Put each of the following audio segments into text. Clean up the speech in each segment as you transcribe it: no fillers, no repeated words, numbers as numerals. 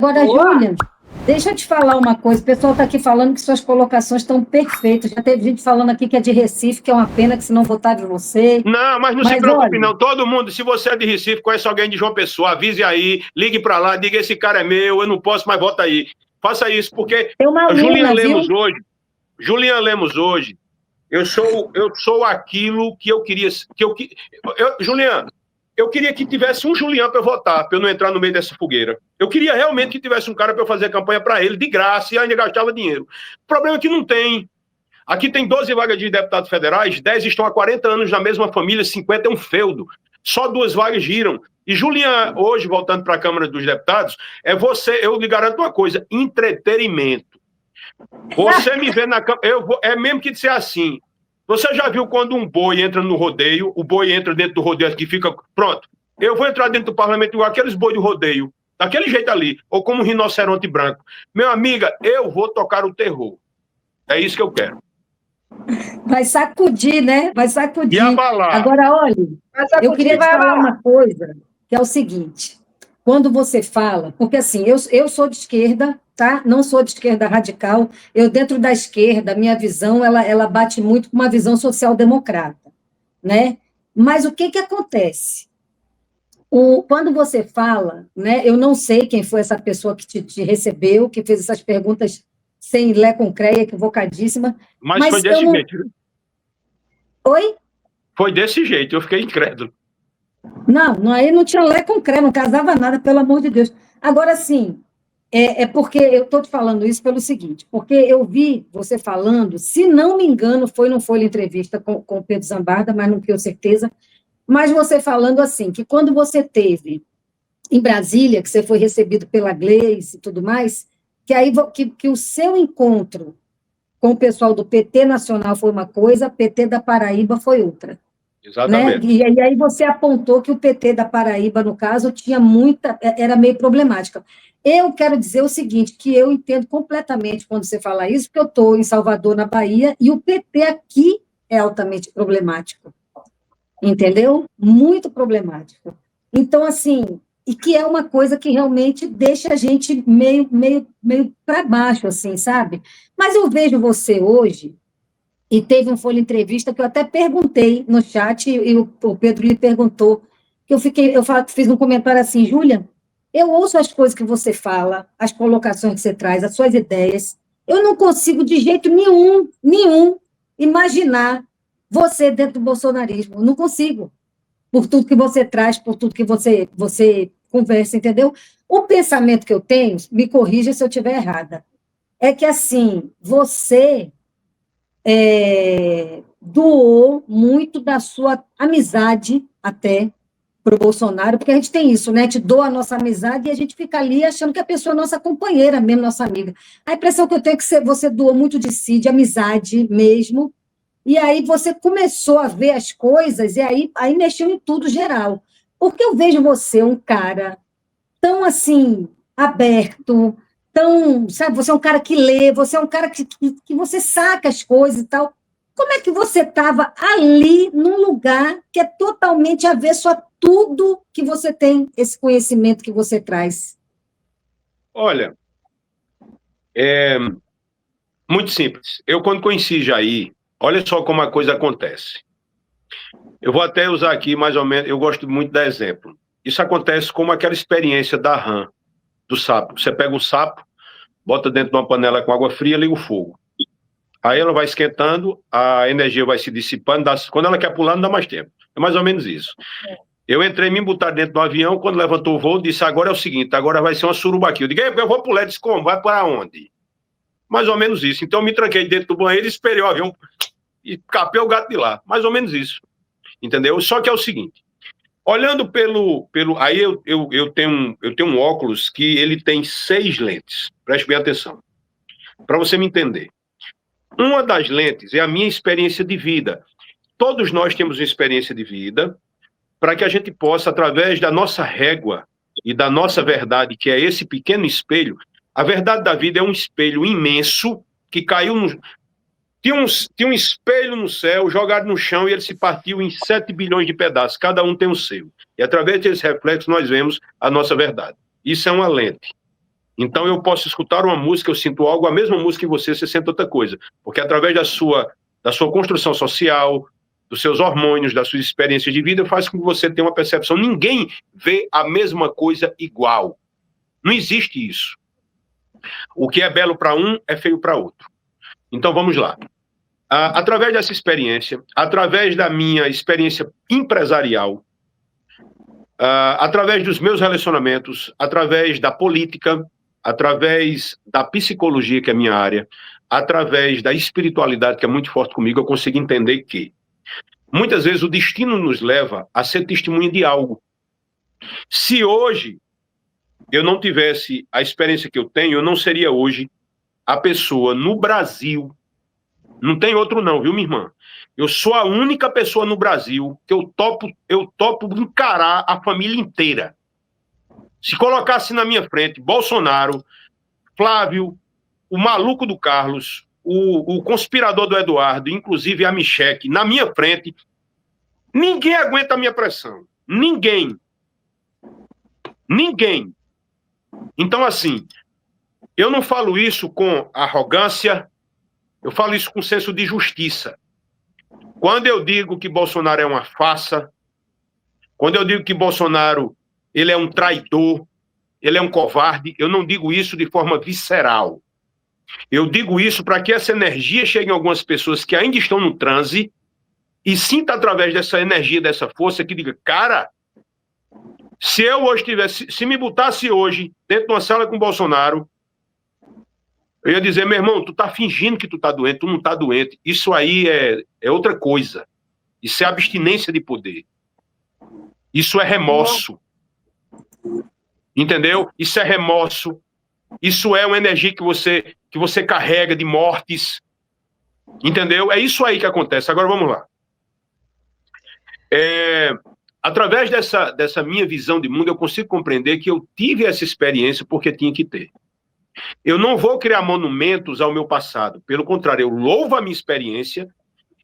Agora, Júlia, deixa eu te falar uma coisa. O pessoal está aqui falando que suas colocações estão perfeitas. Já teve gente falando aqui que é de Recife, que é uma pena que se não votar em você. Não, mas não se Mas, preocupe, olha, não. Todo mundo, se você é de Recife, conhece alguém de João Pessoa, avise aí, ligue para lá, diga: esse cara é meu, eu não posso, mas vota aí. Faça isso, porque tem uma Julian aluna, viu? Lemos hoje, Julian Lemos hoje, eu sou aquilo que eu queria. Julian, eu queria que tivesse um Julian para eu votar, para eu não entrar no meio dessa fogueira. Eu queria realmente que tivesse um cara para eu fazer campanha para ele, de graça, e ainda gastava dinheiro. O problema é que não tem. Aqui tem 12 vagas de deputados federais, 10 estão há 40 anos na mesma família, 50 é um feudo. Só 2 vagas giram. E Julian, hoje, voltando para a Câmara dos Deputados, eu lhe garanto uma coisa: entretenimento. Você me vê na Câmara, é mesmo que ser assim. Você já viu quando um boi entra no rodeio, o boi entra dentro do rodeio que fica pronto? Eu vou entrar dentro do parlamento igual aqueles boi do rodeio, daquele jeito ali, ou como um rinoceronte branco. Meu amiga, eu vou tocar o terror. É isso que eu quero. Vai sacudir, né? Vai sacudir. E abalar. Agora, olha, eu queria te falar uma coisa, que é o seguinte. Quando você fala, porque assim, eu sou de esquerda, tá? Não sou de esquerda radical. Eu, dentro da esquerda, minha visão, ela bate muito com uma visão social-democrata, né? Mas o que acontece? Quando você fala, né? Eu não sei quem foi essa pessoa que te recebeu, que fez essas perguntas sem lé com creia, equivocadíssima. Mas foi desse jeito. Oi? Foi desse jeito, eu fiquei incrédulo. Não, aí não tinha lé com cré, não casava nada, pelo amor de Deus. Agora, sim, porque eu estou te falando isso pelo seguinte, porque eu vi você falando, se não me engano, não foi entrevista com o Pedro Zambarda, mas não tenho certeza, mas você falando assim, que quando você teve em Brasília, que você foi recebido pela Gleice e tudo mais, que aí que o seu encontro com o pessoal do PT Nacional foi uma coisa, PT da Paraíba foi outra. Exatamente. Né? E aí você apontou que o PT da Paraíba, no caso, era meio problemática. Eu quero dizer o seguinte, que eu entendo completamente quando você fala isso, porque eu estou em Salvador, na Bahia, e o PT aqui é altamente problemático. Entendeu? Muito problemático. Então, assim, e que é uma coisa que realmente deixa a gente meio para baixo, assim, sabe? Mas eu vejo você hoje, e teve um Folha Entrevista que eu até perguntei no chat, e o Pedro lhe perguntou, que fiz um comentário assim: Júlia, eu ouço as coisas que você fala, as colocações que você traz, as suas ideias, eu não consigo de jeito nenhum, imaginar você dentro do bolsonarismo, não consigo, por tudo que você traz, por tudo que você conversa, entendeu? O pensamento que eu tenho, me corrija se eu estiver errada, é que, assim, você doou muito da sua amizade até para o Bolsonaro, porque a gente tem isso, né? A gente doa a nossa amizade e a gente fica ali achando que a pessoa é nossa companheira mesmo, nossa amiga. A impressão que eu tenho é que você doou muito de si, de amizade mesmo, e aí você começou a ver as coisas e aí mexeu em tudo geral. Porque eu vejo você um cara tão, assim, aberto, tão, sabe, você é um cara que lê, você é um cara que você saca as coisas e tal. Como é que você estava ali, num lugar que é totalmente avesso a tudo que você tem, esse conhecimento que você traz? Olha, é muito simples. Eu, quando conheci Jair, olha só como a coisa acontece. Eu vou até usar aqui mais ou menos, eu gosto muito de exemplo. Isso acontece como aquela experiência da rã, do sapo. Você pega um sapo, bota dentro de uma panela com água fria, liga o fogo. Aí ela vai esquentando, a energia vai se dissipando, quando ela quer pular, não dá mais tempo. É mais ou menos isso. Eu entrei, me botar dentro do avião, quando levantou o voo, disse: agora é o seguinte, agora vai ser uma surubaqui. Eu digo: eu vou pular. Disse: como? Vai para onde? Mais ou menos isso. Então eu me tranquei dentro do banheiro, esperei o avião e capei o gato de lá. Mais ou menos isso. Entendeu? Só que é o seguinte, olhando aí eu tenho um óculos que ele tem 6 lentes. Preste bem atenção, para você me entender. Uma das lentes é a minha experiência de vida. Todos nós temos uma experiência de vida para que a gente possa, através da nossa régua e da nossa verdade, que é esse pequeno espelho, a verdade da vida é um espelho imenso que caiu tinha um espelho no céu, jogado no chão, e ele se partiu em 7 bilhões de pedaços. Cada um tem o seu. E através desse reflexo nós vemos a nossa verdade. Isso é uma lente. Então eu posso escutar uma música, eu sinto algo, a mesma música que você sente outra coisa. Porque através da sua construção social, dos seus hormônios, das suas experiências de vida, faz com que você tenha uma percepção. Ninguém vê a mesma coisa igual. Não existe isso. O que é belo para um é feio para outro. Então vamos lá. Através dessa experiência, através da minha experiência empresarial, através dos meus relacionamentos, através da política, através da psicologia, que é a minha área, através da espiritualidade, que é muito forte comigo, eu consigo entender que muitas vezes o destino nos leva a ser testemunha de algo. Se hoje eu não tivesse a experiência que eu tenho, eu não seria hoje a pessoa no Brasil. Não tem outro não, viu, minha irmã? Eu sou a única pessoa no Brasil que eu topo encarar a família inteira. Se colocasse na minha frente Bolsonaro, Flávio, o maluco do Carlos, o conspirador do Eduardo, inclusive a Micheque, na minha frente, ninguém aguenta a minha pressão. Ninguém. Ninguém. Então, assim, eu não falo isso com arrogância, eu falo isso com senso de justiça. Quando eu digo que Bolsonaro é uma farsa, quando eu digo que Bolsonaro ele é um traidor, ele é um covarde, eu não digo isso de forma visceral. Eu digo isso para que essa energia chegue em algumas pessoas que ainda estão no transe e sinta através dessa energia, dessa força, que diga, cara, se eu hoje tivesse, se me botasse hoje dentro de uma sala com Bolsonaro, eu ia dizer, meu irmão, tu tá fingindo que tu tá doente, tu não tá doente. Isso aí é outra coisa. Isso é abstinência de poder. Isso é remorso. Entendeu? Isso é remorso. Isso é uma energia que você carrega de mortes. Entendeu? É isso aí que acontece. Agora vamos lá. Através dessa minha visão de mundo, eu consigo compreender que eu tive essa experiência porque tinha que ter. Eu não vou criar monumentos ao meu passado. Pelo contrário, eu louvo a minha experiência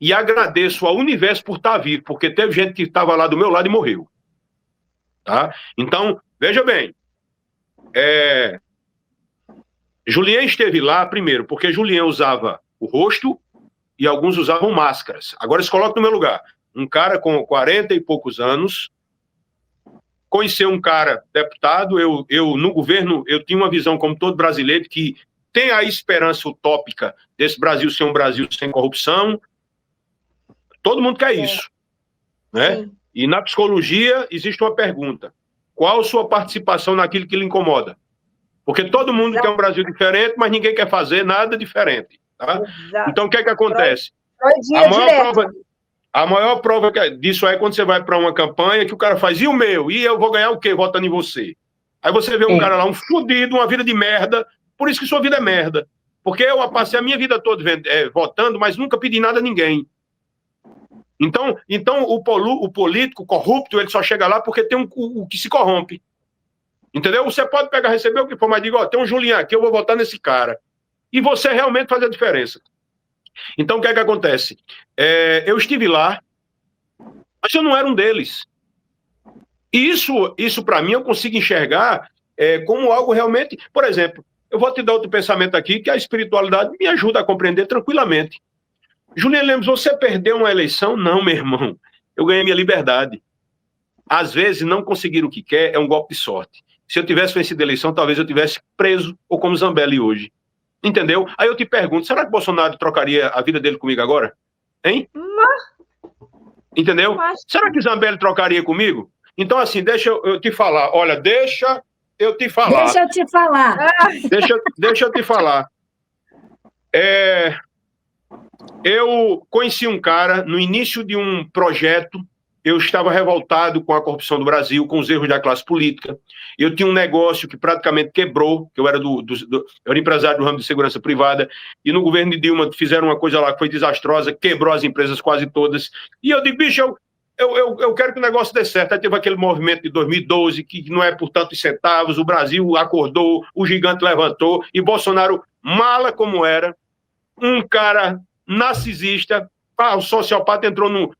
e agradeço ao universo por estar vivo, porque teve gente que estava lá do meu lado e morreu. Tá? Então, veja bem. Julien esteve lá, primeiro, porque Julien usava o rosto e alguns usavam máscaras. Agora se coloca no meu lugar. Um cara com 40 e poucos anos, conhecer um cara deputado, eu no governo, eu tinha uma visão, como todo brasileiro, que tem a esperança utópica desse Brasil ser um Brasil sem corrupção. Todo mundo quer isso. Né? E na psicologia existe uma pergunta. Qual a sua participação naquilo que lhe incomoda? Porque todo mundo quer um Brasil diferente, mas ninguém quer fazer nada diferente. Tá? Então, o que é que acontece? A maior prova disso é quando você vai para uma campanha que o cara faz, e o meu? E eu vou ganhar o quê votando em você? Aí você vê um cara lá, um fudido, uma vida de merda, por isso que sua vida é merda. Porque eu passei a minha vida toda votando, mas nunca pedi nada a ninguém. Então o político corrupto, ele só chega lá porque tem o que se corrompe. Entendeu? Você pode pegar, receber o que for, mas diga, ó, tem um Julián aqui, eu vou votar nesse cara. E você realmente faz a diferença. Então, o que é que acontece? Eu estive lá, mas eu não era um deles. E isso para mim, eu consigo enxergar como algo realmente... Por exemplo, eu vou te dar outro pensamento aqui, que a espiritualidade me ajuda a compreender tranquilamente. Julián Lemos, você perdeu uma eleição? Não, meu irmão. Eu ganhei minha liberdade. Às vezes, não conseguir o que quer é um golpe de sorte. Se eu tivesse vencido a eleição, talvez eu tivesse preso, ou como Zambelli hoje. Entendeu? Aí eu te pergunto, será que Bolsonaro trocaria a vida dele comigo agora? Hein? Entendeu? Será que Zambelli trocaria comigo? Então, assim, deixa eu te falar. Olha, deixa eu te falar. Deixa eu te falar. Deixa eu te falar. Eu conheci um cara no início de um projeto. Eu estava revoltado com a corrupção do Brasil, com os erros da classe política. Eu tinha um negócio que praticamente quebrou, que eu era eu era empresário do ramo de segurança privada, e no governo de Dilma fizeram uma coisa lá que foi desastrosa, quebrou as empresas quase todas. E eu digo, bicho, eu quero que o negócio dê certo. Aí teve aquele movimento de 2012, que não é por tantos centavos, o Brasil acordou, o gigante levantou, e Bolsonaro, mala como era, um cara narcisista, o sociopata entrou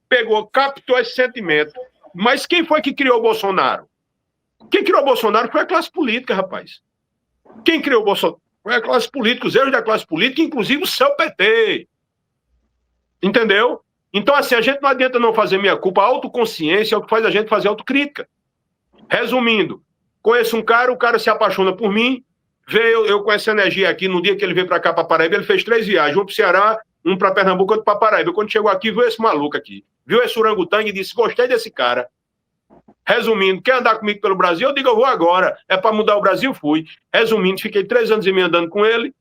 captou esse sentimento. Mas quem foi que criou o Bolsonaro? Quem criou o Bolsonaro foi a classe política, rapaz. Quem criou o Bolsonaro? Foi a classe política, os erros da classe política, inclusive o seu PT. Entendeu? Então, assim, a gente não adianta não fazer meia-culpa. A autoconsciência é o que faz a gente fazer autocrítica. Resumindo, conheço um cara, o cara se apaixona por mim, veio eu com essa energia aqui, no dia que ele veio para cá, para Paraíba, ele fez 3 viagens, um para o Ceará, um para Pernambuco, outro para Paraíba. Quando chegou aqui, viu esse maluco aqui, viu esse orangotangue e disse, gostei desse cara. Resumindo, quer andar comigo pelo Brasil? Eu digo, eu vou agora. É para mudar o Brasil? Fui. Resumindo, fiquei 3 anos e meio andando com ele.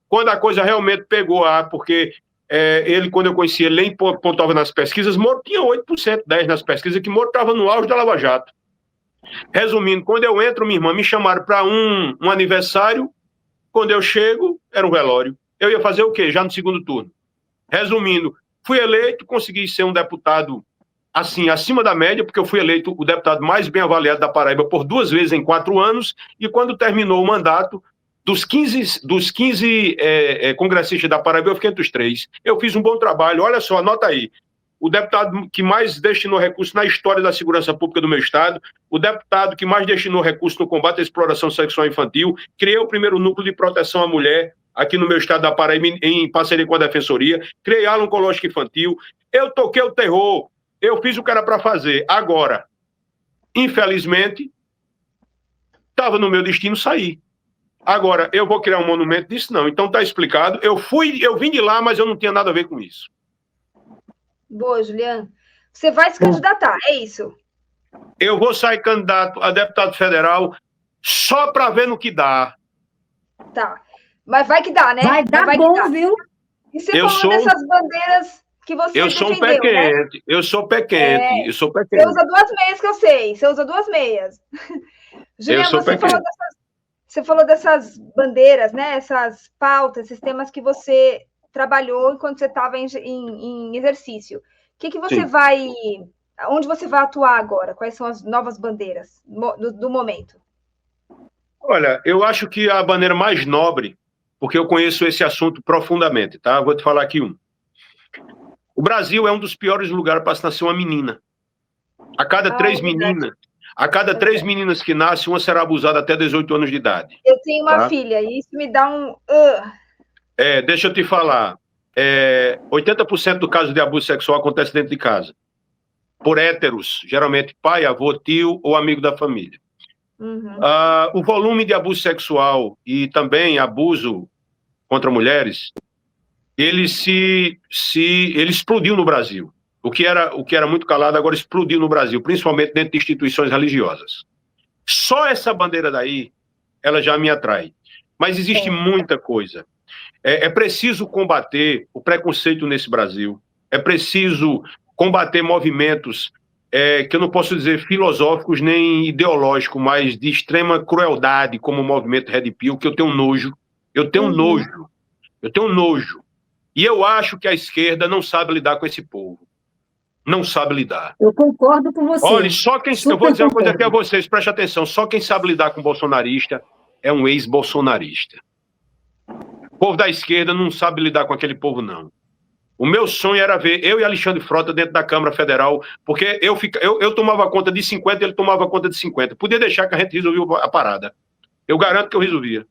Quando a coisa realmente pegou porque ele, quando eu conheci ele, nem pontuava nas pesquisas, Moro tinha 8%, 10% nas pesquisas, que Moro estava no auge da Lava Jato. Resumindo, quando eu entro, minha irmã, me chamaram para um aniversário. Quando eu chego, era um velório. Eu ia fazer o quê? Já no segundo turno. Resumindo, fui eleito, consegui ser um deputado assim, acima da média, porque eu fui eleito o deputado mais bem avaliado da Paraíba por 2 vezes em 4 anos, e quando terminou o mandato, dos 15 congressistas da Paraíba, eu fiquei entre os 3. Eu fiz um bom trabalho, olha só, anota aí. O deputado que mais destinou recursos na história da segurança pública do meu estado, o deputado que mais destinou recursos no combate à exploração sexual infantil, criei o primeiro núcleo de proteção à mulher aqui no meu estado da Paraíba, em parceria com a Defensoria, criei a ala oncológica infantil, eu toquei o terror, eu fiz o que era para fazer. Agora, infelizmente, estava no meu destino sair. Agora, eu vou criar um monumento disso? Não. Então está explicado. Eu vim de lá, mas eu não tinha nada a ver com isso. Boa, Juliano. Você vai se candidatar, é isso? Eu vou sair candidato a deputado federal só para ver no que dá. Tá. Mas vai que dá, né? Vai dar bom, viu? E você falou dessas bandeiras que você eu sou um pé quente, né? Eu sou pé quente, eu sou pé quente. Você usa 2 meias, que eu sei. Você usa 2 meias. Juliano, você falou dessas bandeiras, né? Essas pautas, esses temas que você trabalhou enquanto você estava em exercício. O que você vai... Onde você vai atuar agora? Quais são as novas bandeiras do momento? Olha, eu acho que a bandeira mais nobre, porque eu conheço esse assunto profundamente, tá? Vou te falar aqui um. O Brasil é um dos piores lugares para se nascer uma menina. A cada 3 meninas, três meninas que nascem, uma será abusada até 18 anos de idade. Eu tenho uma filha, e isso me dá um... Deixa eu te falar. 80% do caso de abuso sexual acontece dentro de casa. Por héteros, geralmente pai, avô, tio ou amigo da família. Uhum. O volume de abuso sexual e também abuso contra mulheres, ele explodiu no Brasil. O que era muito calado agora explodiu no Brasil, principalmente dentro de instituições religiosas. Só essa bandeira daí, ela já me atrai. Mas existe muita coisa. É preciso combater o preconceito nesse Brasil. É preciso combater movimentos que eu não posso dizer filosóficos nem ideológicos, mas de extrema crueldade, como o movimento Red Pill, que eu tenho nojo. Eu tenho nojo. E eu acho que a esquerda não sabe lidar com esse povo. Não sabe lidar. Eu concordo com você. Olha, eu vou dizer uma coisa aqui a vocês, preste atenção, só quem sabe lidar com bolsonarista é um ex-bolsonarista. O povo da esquerda não sabe lidar com aquele povo, não. O meu sonho era ver eu e Alexandre Frota dentro da Câmara Federal, porque eu tomava conta de 50 e ele tomava conta de 50. Podia deixar que a gente resolvia a parada. Eu garanto que eu resolvia.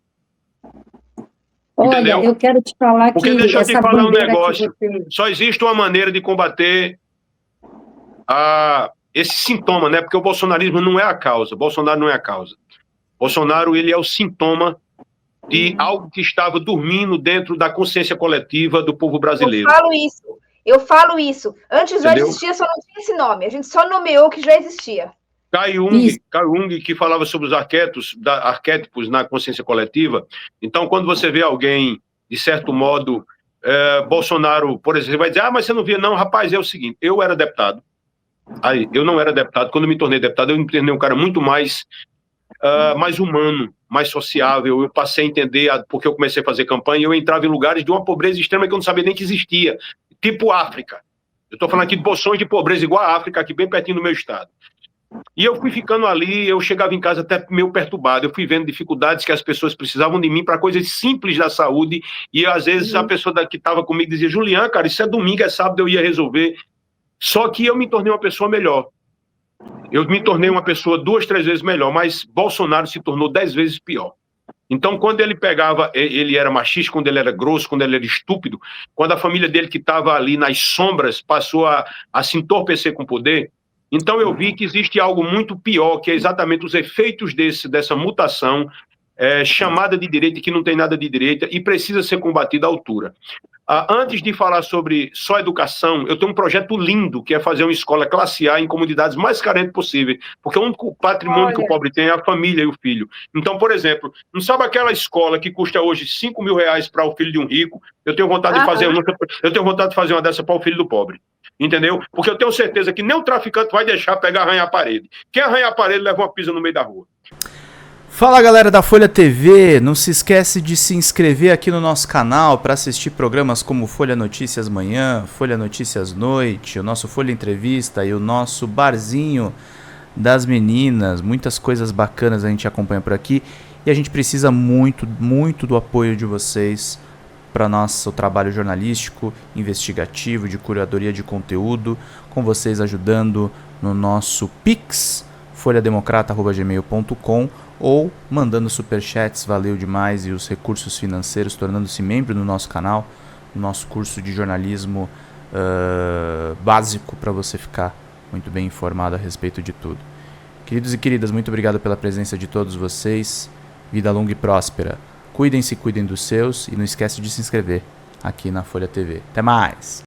Olha, entendeu? Eu quero te falar porque que... deixa eu te falar um negócio. Só existe uma maneira de combater esse sintoma, né? Porque o bolsonarismo não é a causa. Bolsonaro não é a causa. Bolsonaro, ele é o sintoma de algo que estava dormindo dentro da consciência coletiva do povo brasileiro. Eu falo isso. Antes já existia, só não tinha esse nome. A gente só nomeou que já existia. Carl Jung, que falava sobre os arquétipos na consciência coletiva. Então, quando você vê alguém, de certo modo, Bolsonaro, por exemplo, vai dizer, mas você não via, não, rapaz, é o seguinte, eu era deputado, eu não era deputado, quando eu me tornei deputado, eu me tornei um cara muito mais humano, mais sociável, eu passei a entender, porque eu comecei a fazer campanha, eu entrava em lugares de uma pobreza extrema que eu não sabia nem que existia, tipo África. Eu estou falando aqui de bolsões de pobreza igual a África, aqui bem pertinho do meu estado. E eu fui ficando ali, eu chegava em casa até meio perturbado, eu fui vendo dificuldades que as pessoas precisavam de mim para coisas simples da saúde, e às vezes a pessoa que estava comigo dizia, Juliano, cara, isso é domingo, é sábado, eu ia resolver. Só que eu me tornei uma pessoa melhor. Eu me tornei uma pessoa 2, 3 vezes melhor, mas Bolsonaro se tornou 10 vezes pior. Então, quando ele pegava, ele era machista, quando ele era grosso, quando ele era estúpido, quando a família dele que estava ali nas sombras passou a se entorpecer com o poder, então eu vi que existe algo muito pior, que é exatamente os efeitos dessa mutação chamada de direita, que não tem nada de direita e precisa ser combatida à altura. Antes de falar sobre só educação, eu tenho um projeto lindo, que é fazer uma escola classe A em comunidades mais carentes possível, porque o único patrimônio que o pobre tem é a família e o filho. Então, por exemplo, não sabe aquela escola que custa hoje R$5.000 para o filho de um rico? Eu tenho vontade de fazer uma dessa para o filho do pobre. Entendeu? Porque eu tenho certeza que nem o traficante vai deixar pegar arranhar a parede. Quem arranha a parede leva uma pisa no meio da rua. Fala, galera da Folha TV, não se esquece de se inscrever aqui no nosso canal para assistir programas como Folha Notícias Manhã, Folha Notícias Noite, o nosso Folha Entrevista e o nosso Barzinho das Meninas. Muitas coisas bacanas a gente acompanha por aqui e a gente precisa muito, muito do apoio de vocês para nosso trabalho jornalístico, investigativo, de curadoria de conteúdo, com vocês ajudando no nosso Pix, folhademocrata@gmail.com, ou mandando superchats, valeu demais, e os recursos financeiros, tornando-se membro do nosso canal, no nosso curso de jornalismo básico, para você ficar muito bem informado a respeito de tudo. Queridos e queridas, muito obrigado pela presença de todos vocês, vida longa e próspera. Cuidem-se, cuidem dos seus, e não esquece de se inscrever aqui na Folha TV. Até mais!